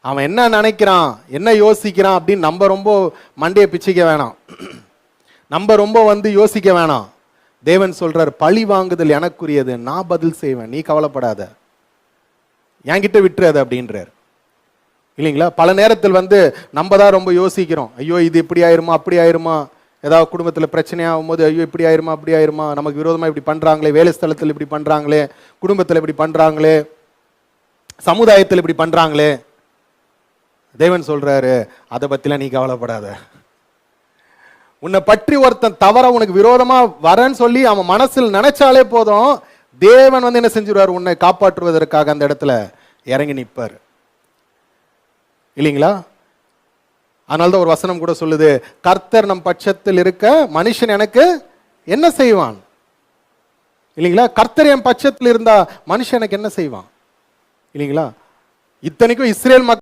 அவன் என்ன நினைக்கிறான், என்ன யோசிக்கிறான் அப்படின்னு நம்ம ரொம்ப மண்டையை பிச்சுக்க வேணாம், நம்ம ரொம்ப யோசிக்க வேணாம். தேவன் சொல்றார், பழி வாங்குதல் எனக்குரியது, நான் பதில் செய்வேன், நீ கவலைப்படாத, என்கிட்ட விட்டுறது அப்படின்றார். இல்லைங்களா? பல நேரத்தில் நம்ம தான் ரொம்ப யோசிக்கிறோம். ஐயோ இது இப்படி ஆயிருமா அப்படி ஆயிருமா, ஏதாவது குடும்பத்தில் பிரச்சனையாகும் போது ஐயோ இப்படி ஆயிருமா அப்படி ஆயிருமா, நமக்கு விரோதமாக இப்படி பண்ணுறாங்களே, வேலை ஸ்தலத்தில் இப்படி பண்ணுறாங்களே, குடும்பத்தில் இப்படி பண்ணுறாங்களே, சமுதாயத்தில் இப்படி பண்ணுறாங்களே. தேவன் சொல்றாரு, அதை பற்றிலாம் நீ கவலைப்படாத. உன்னை பற்றி ஒருத்தன் தவற உனக்கு விரோதமா வரன்னு சொல்லி அவன் மனசில் நினைச்சாலே போதும், தேவன் என்ன செஞ்சிருவார், உன்னை காப்பாற்றுவதற்காக அந்த இடத்துல இறங்கி நிற்பார். இல்லைங்களா? அதனால்தான் ஒரு வசனம் கூட சொல்லுது, கர்த்தர் நம் பட்சத்தில் இருக்க மனுஷன் எனக்கு என்ன செய்வான். இல்லைங்களா? கர்த்தர் என் பட்சத்தில் இருந்தா மனுஷன் எனக்கு என்ன செய்வான். இல்லைங்களா? இத்தனைக்கும் இஸ்ரேல் மக்கள்